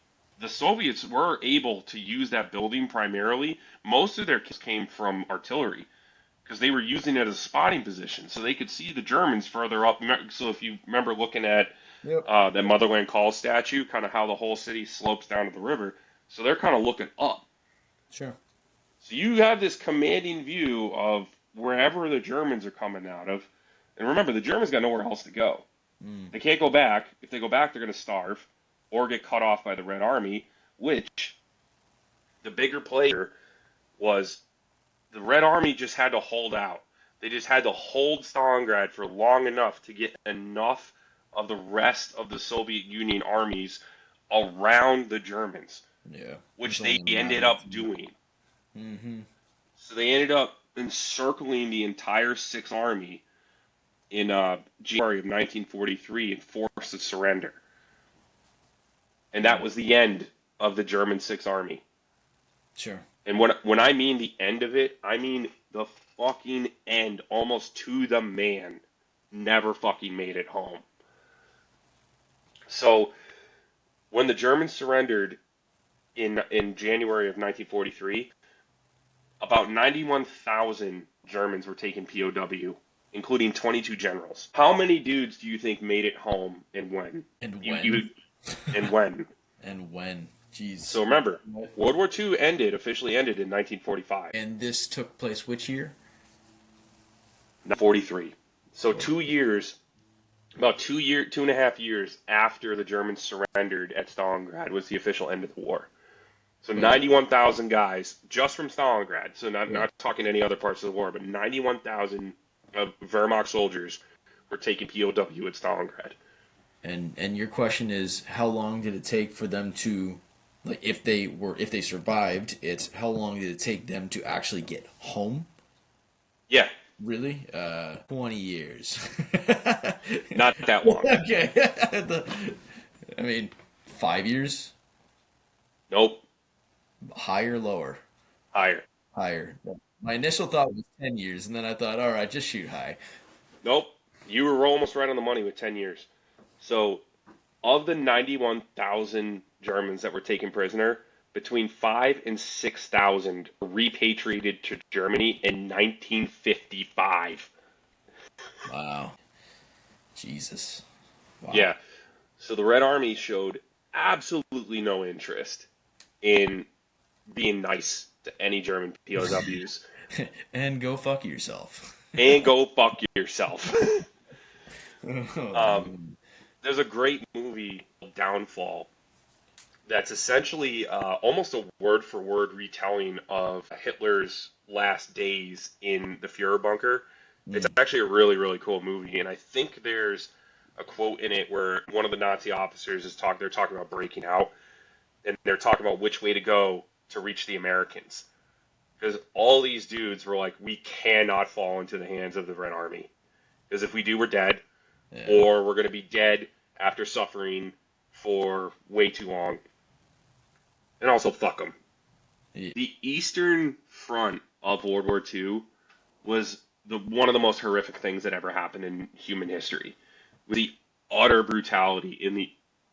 Soviets were able to use that building primarily. Most of their kills came from artillery because they were using it as a spotting position, so they could see the Germans further up. So if you remember looking at Yep. That Motherland Call statue, kind of how the whole city slopes down to the river. So they're kind of looking up. Sure. So you have this commanding view of wherever the Germans are coming out of. And remember, the Germans got nowhere else to go. Mm. They can't go back. If they go back, they're going to starve or get cut off by the Red Army, which the bigger player was the Red Army just had to hold out. They just had to hold Stalingrad for long enough to get enough of the rest of the Soviet Union armies around the Germans, Yeah. which It's they only a ended matter of up doing. Mm-hmm. So they ended up encircling the entire Sixth Army in January of 1943 and forced a surrender. And that was the end of the German Sixth Army. Sure. And when I mean the end of it, I mean the fucking end, almost to the man. Never fucking made it home. So when the Germans surrendered in January of 1943, about 91,000 Germans were taken POW, including 22 generals. How many dudes do you think made it home, and when? And You and when? And when? Jeez. So remember, World War II officially ended in 1945. And this took place which year? 43. So 2 years, about 2.5 years after the Germans surrendered at Stalingrad was the official end of the war. So 91,000 guys just from Stalingrad. So not talking any other parts of the war, but 91,000 of Wehrmacht soldiers were taken POW at Stalingrad. And your question is, how long did it take for them to, like, if they survived, it's how long did it take them to actually get home? Yeah. Really? 20 years. Not that long. Okay. I mean, 5 years? Nope. Higher, lower? Higher. Higher. My initial thought was 10 years, and then I thought, all right, just shoot high. Nope. You were almost right on the money with 10 years. So, of the 91,000 Germans that were taken prisoner, between 5,000 and 6,000 were repatriated to Germany in 1955. Wow. Jesus. Wow. Yeah. So the Red Army showed absolutely no interest in being nice to any German POWs. And go fuck yourself. And go fuck yourself. There's a great movie, Downfall, that's essentially almost a word-for-word retelling of Hitler's last days in the Fuhrer bunker. It's actually a really, really cool movie, and I think there's a quote in it where one of the Nazi officers they're talking about breaking out, and they're talking about which way to go to reach the Americans. Because all these dudes were like, we cannot fall into the hands of the Red Army. Because if we do, we're dead. Yeah. Or we're going to be dead after suffering for way too long. And also, fuck them. Yeah. The Eastern Front of World War II was one of the most horrific things that ever happened in human history. With the utter brutality and the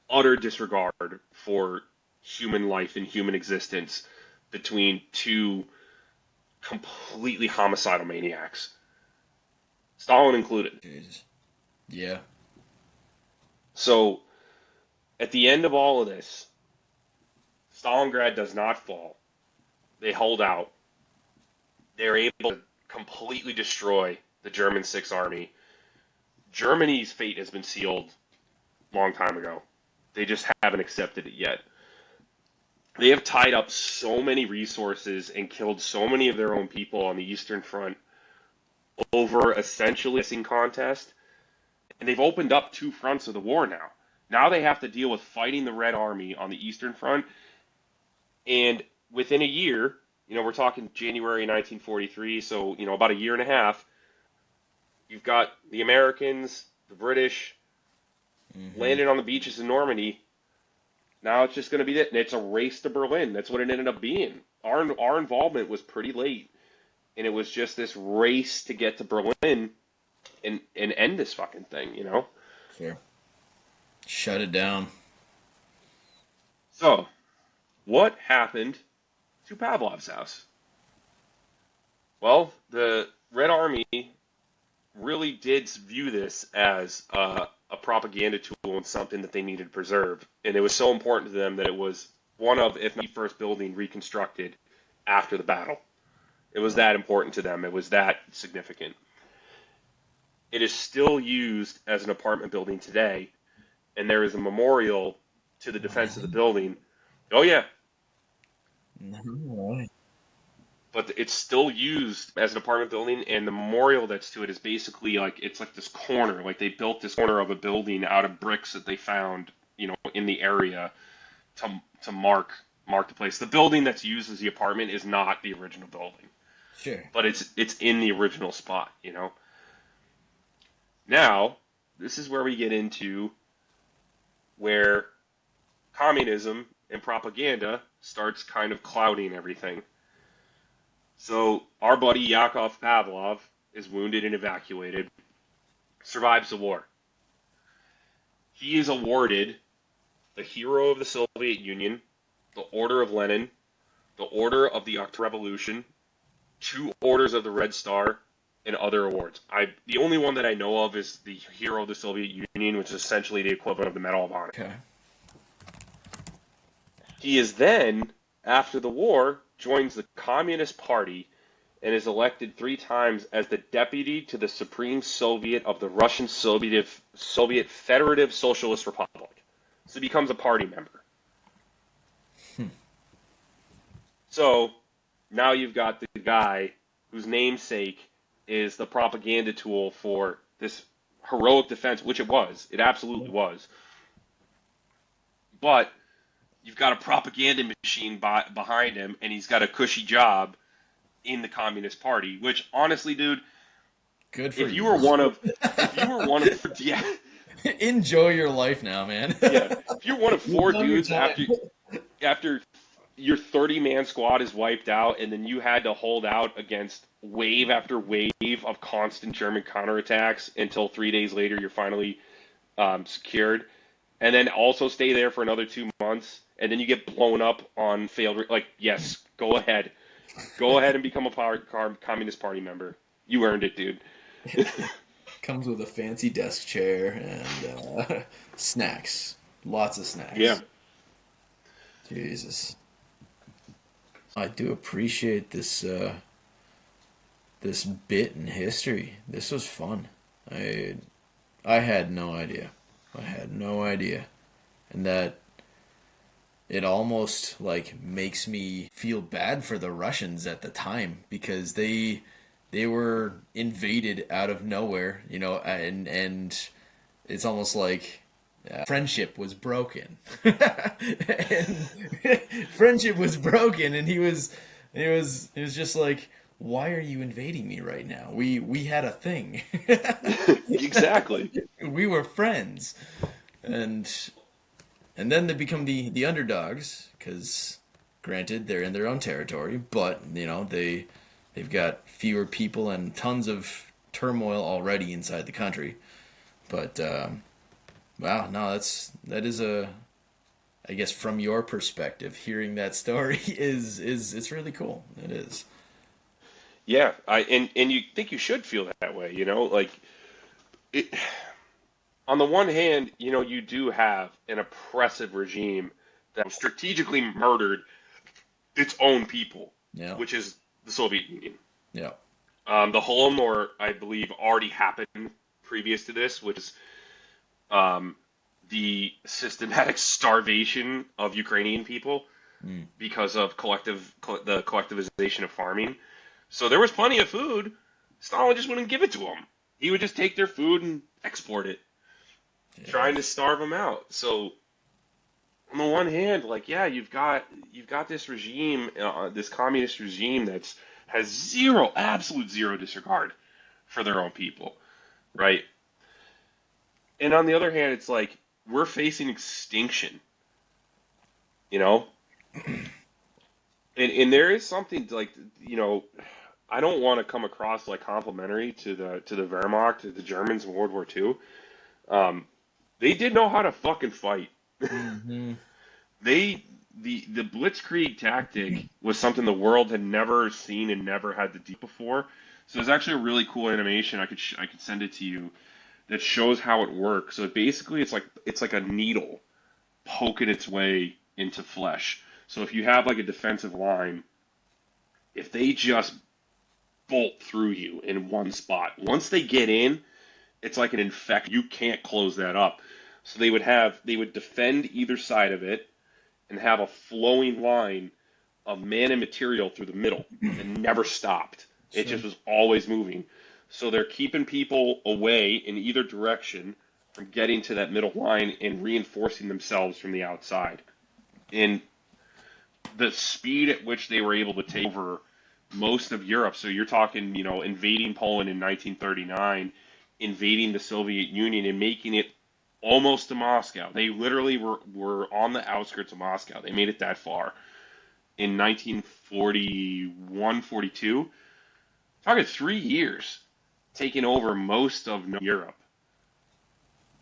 utter disregard for human life and human existence between two completely homicidal maniacs. Stalin included. Jesus. Yeah. So, at the end of all of this, Stalingrad does not fall. They hold out. They're able to completely destroy the German Sixth Army. Germany's fate has been sealed a long time ago. They just haven't accepted it yet. They have tied up so many resources and killed so many of their own people on the Eastern Front over essentially a sing contest. And they've opened up two fronts of the war now. Now they have to deal with fighting the Red Army on the Eastern Front. And within a year, we're talking January 1943, so, about a year and a half, you've got the Americans, the British, landing on the beaches in Normandy. Now it's just going to be that, and it's a race to Berlin. That's what it ended up being. Our involvement was pretty late, and it was just this race to get to Berlin and end this fucking thing, Sure. Shut it down. So, what happened to Pavlov's house? Well, the Red Army really did view this as a propaganda tool and something that they needed to preserve. And it was so important to them that it was one of, if not the first building reconstructed after the battle. It was that important to them. It was that significant. It is still used as an apartment building today, and there is a memorial to the defense of the building. Oh, yeah. No. But it's still used as an apartment building, and the memorial that's to it is basically like, it's like this corner. Like they built this corner of a building out of bricks that they found, in the area to mark the place. The building that's used as the apartment is not the original building. Sure. But it's in the original spot, Now, this is where we get into where communism and propaganda starts kind of clouding everything. So our buddy Yakov Pavlov is wounded and evacuated, survives the war. He is awarded the Hero of the Soviet Union, the Order of Lenin, the Order of the October Revolution, 2 Orders of the Red Star, and other awards. The only one that I know of is the Hero of the Soviet Union, which is essentially the equivalent of the Medal of Honor. Okay. He is then, after the war, joins the Communist Party and is elected 3 times as the deputy to the Supreme Soviet of the Russian Soviet Federative Socialist Republic. So he becomes a party member. So now you've got the guy whose namesake is the propaganda tool for this heroic defense, which it was. It absolutely was. But you've got a propaganda machine behind him, and he's got a cushy job in the Communist Party. Which, honestly, dude, good for you. If you were one of, yeah, enjoy your life now, man. Yeah, if you're one of 4 dudes after your 30-man squad is wiped out, and then you had to hold out against wave after wave of constant German counterattacks until 3 days later you're finally secured, and then also stay there for another 2 months, and then you get blown up on failed. Yes, go ahead and become a Communist Party member. You earned it, dude. Comes with a fancy desk chair and snacks, lots of snacks. Yeah. Jesus. I do appreciate this this bit in history. This was fun. I had no idea. And that it almost makes me feel bad for the Russians at the time, because they were invaded out of nowhere, and it's almost like friendship was broken. And friendship was broken, and he was just like, why are you invading me right now? We had a thing. Exactly. We were friends. And then they become the underdogs, because granted they're in their own territory, but they've got fewer people and tons of turmoil already inside the country. But wow, no, that is I guess from your perspective, hearing that story is it's really cool. It is. Yeah, and you think you should feel that way, it. On the one hand, you do have an oppressive regime that strategically murdered its own people, Yeah. which is the Soviet Union. Yeah. The Holodomor, I believe, already happened previous to this, which is the systematic starvation of Ukrainian people because of the collectivization of farming. So there was plenty of food. Stalin just wouldn't give it to them. He would just take their food and export it, trying to starve them out. So on the one hand, you've got this regime, this communist regime has absolute zero disregard for their own people, right? And on the other hand, it's like we're facing extinction, and there is something I don't want to come across like complimentary to the Wehrmacht, to the Germans in World War II. They did know how to fucking fight. Mm-hmm. The Blitzkrieg tactic was something the world had never seen and never had to do before. So there's actually a really cool animation. I could send it to you. that shows how it works. So basically, it's like a needle poking its way into flesh. So if you have like a defensive line, if they just bolt through you in one spot, once they get in, it's like an infection. You can't close that up. So they would defend either side of it and have a flowing line of man and material through the middle and never stopped. It Sure. just was always moving. So they're keeping people away in either direction from getting to that middle line and reinforcing themselves from the outside. And the speed at which they were able to take over most of Europe. So you're talking, invading Poland in 1939, invading the Soviet Union and making it almost to Moscow. They literally were on the outskirts of Moscow. They made it that far in 1941, 42. Talking 3 years, taking over most of Europe.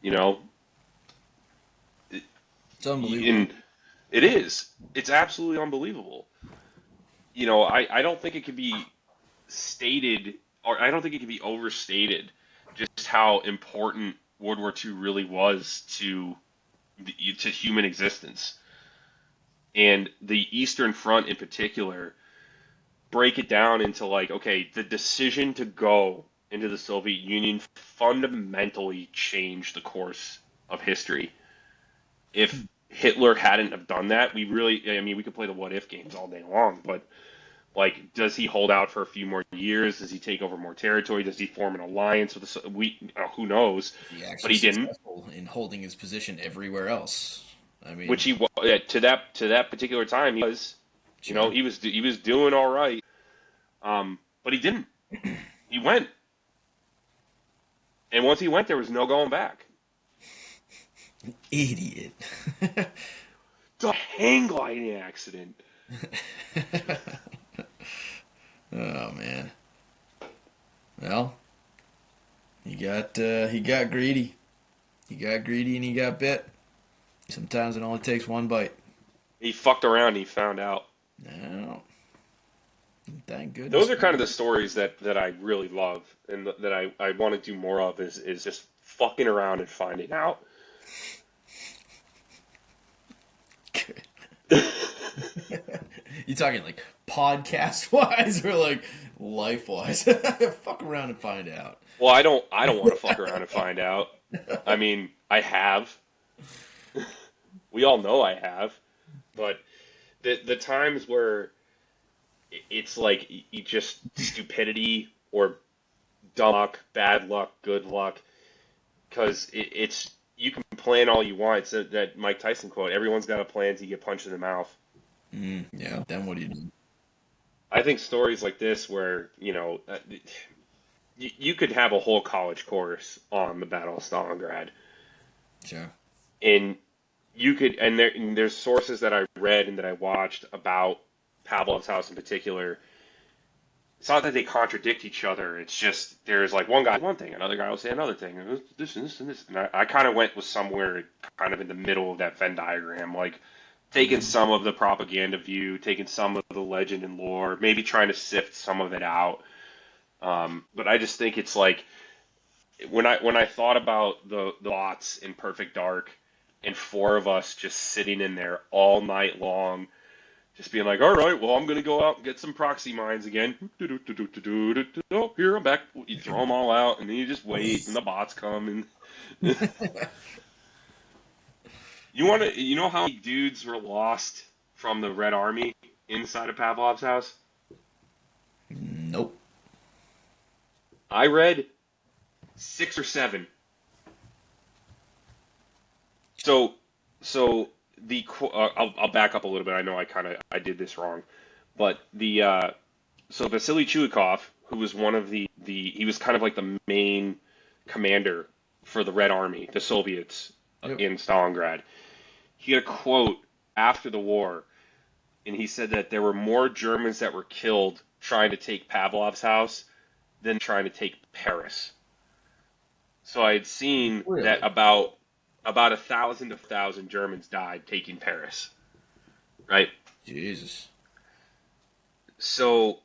You know, It's unbelievable. and it is. It's absolutely unbelievable. I don't think it could be stated, or I don't think it can be overstated just how important World War II really was to human existence. And the Eastern Front in particular, break it down into like, okay, the decision to go into the Soviet Union fundamentally changed the course of history. If Hitler hadn't have done that, we could play the what if games all day long, but like, does he hold out for a few more years? Does he take over more territory? Does he form an alliance with who knows? He But actually he didn't, successful in holding his position everywhere else. I which mean, to that particular time he was, sure. he was doing all right. But he didn't. He went, and once he went, there was no going back. Idiot. It's a hang gliding accident. Oh man. Well, he got greedy. He got greedy and he got bit. Sometimes it only takes one bite. He fucked around. And he found out. No, thank Those goodness. are kind of the stories that I really love, and that I want to do more of is just fucking around and finding out. You talking like podcast wise or like life wise? Fuck around and find out. Well, I don't want to fuck around and find out. I mean, I have. We all know I have, but the times where it's like you just stupidity or dumb luck, bad luck, good luck, because it's you can plan all you want. It's that Mike Tyson quote: "Everyone's got a plan until you get punched in the mouth." Yeah. Then what do you do? I think stories like this, where you could have a whole college course on the Battle of Stalingrad, Sure. and there's sources that I read and that I watched about Pavlov's house in particular. It's not that they contradict each other. It's just there's like one guy one thing, another guy will say another thing, and this and this and this. And I kind of went with somewhere kind of in the middle of that Venn diagram, like taking some of the propaganda view, taking some of the legend and lore, maybe trying to sift some of it out. But I just think it's like when I thought about the lots in Perfect Dark and four of us just sitting in there all night long, just being like, all right, well, I'm going to go out and get some proxy mines again. Oh, here, I'm back. You throw them all out, and then you just wait, and the bots come. And you know how many dudes were lost from the Red Army inside of Pavlov's house? Nope. I read 6 or 7. So, so I'll back up a little bit. I know I did this wrong, but so Vasily Chuikov, who was one of he was kind of like the main commander for the Red Army, the Soviets Yep. in Stalingrad. He had a quote after the war, and he said that there were more Germans that were killed trying to take Pavlov's house than trying to take Paris. So I had seen that Really? about 1,000 Germans died taking Paris, right? Jesus. So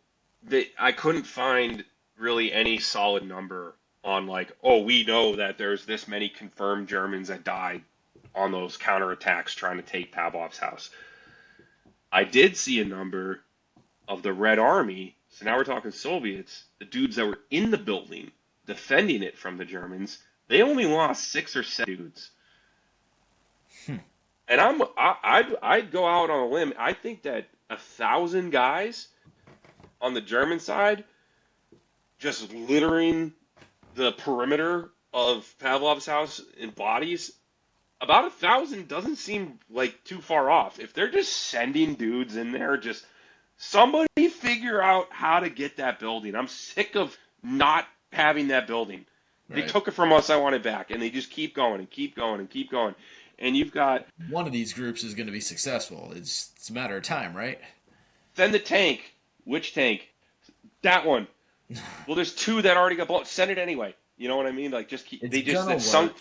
I couldn't find really any solid number on like, oh, we know that there's this many confirmed Germans that died on those counterattacks trying to take Pavlov's house. I did see a number of the Red Army, so now we're talking Soviets, the dudes that were in the building defending it from the Germans, they only lost 6 or 7 dudes. And I'd go out on a limb. I think that 1,000 guys on the German side just littering the perimeter of Pavlov's house in bodies, about 1,000 doesn't seem like too far off. If they're just sending dudes in there, just somebody figure out how to get that building. I'm sick of not having that building. They Right. took it from us, I want it back. And they just keep going and keep going and keep going. And you've got One of these groups is going to be successful. It's a matter of time, right? send the tank. Which tank? That one. Well, there's 2 that already got blown. Send it anyway. You know what I mean? Like, just keep. It's They just gonna work.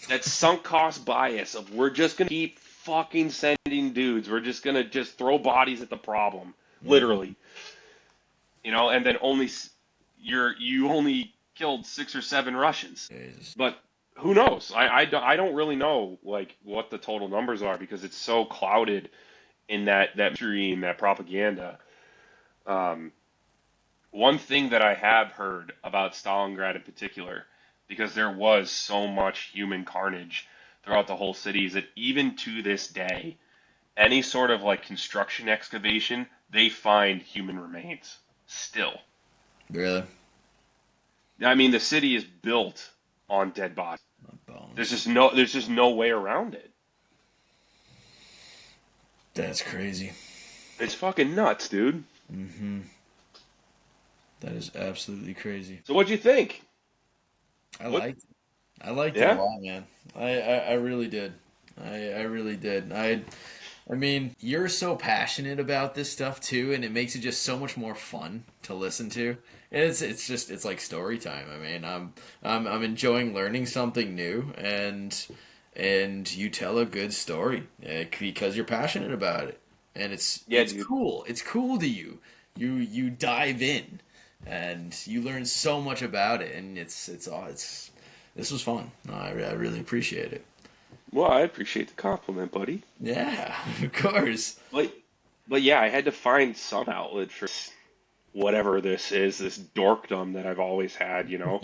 that sunk cost bias of we're just gonna keep fucking sending dudes. We're just gonna just throw bodies at the problem, literally. You know, and then you only killed 6 or 7 Russians. Jesus. But who knows? I don't really know like what the total numbers are because it's so clouded in that mystery and that propaganda. One thing that I have heard about Stalingrad in particular, because there was so much human carnage throughout the whole city, is that even to this day, any sort of like construction excavation, they find human remains still. Really? I mean, the city is built on dead bodies. Bones. There's just no way around it. That's crazy. It's fucking nuts, dude. That is absolutely crazy. So what'd you think? I What? liked it. I liked it Yeah? a lot, man. I really did. I really did. I mean, you're so passionate about this stuff too, and it makes it just so much more fun to listen to. And it's like story time. I mean, I'm enjoying learning something new, and you tell a good story because you're passionate about it, and Yeah, it's dude. cool. It's cool to you. You dive in, and you learn so much about it, and it's this was fun. No, I really appreciate it. Well, I appreciate the compliment, buddy. Yeah, of course. But yeah, I had to find some outlet for whatever this is, this dorkdom that I've always had, you know.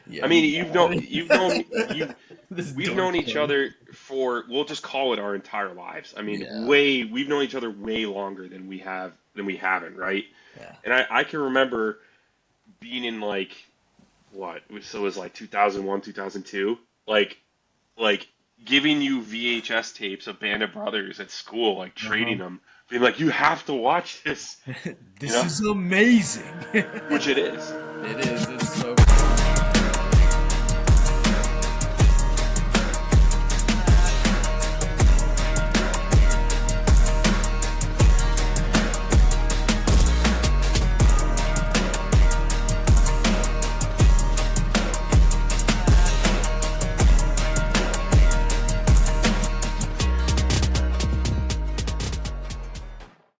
Yeah, I mean, you got it. you This we've dork known each thing. other for, we'll just call it our entire lives. I mean, Yeah, we've known each other way longer than we haven't, right? yeah. And I can remember being in like so it was like 2001, 2002, like giving you VHS tapes of Band of Brothers at school, like Uh-huh. trading them, being like, you have to watch this, you This know, is amazing. which it is. It is.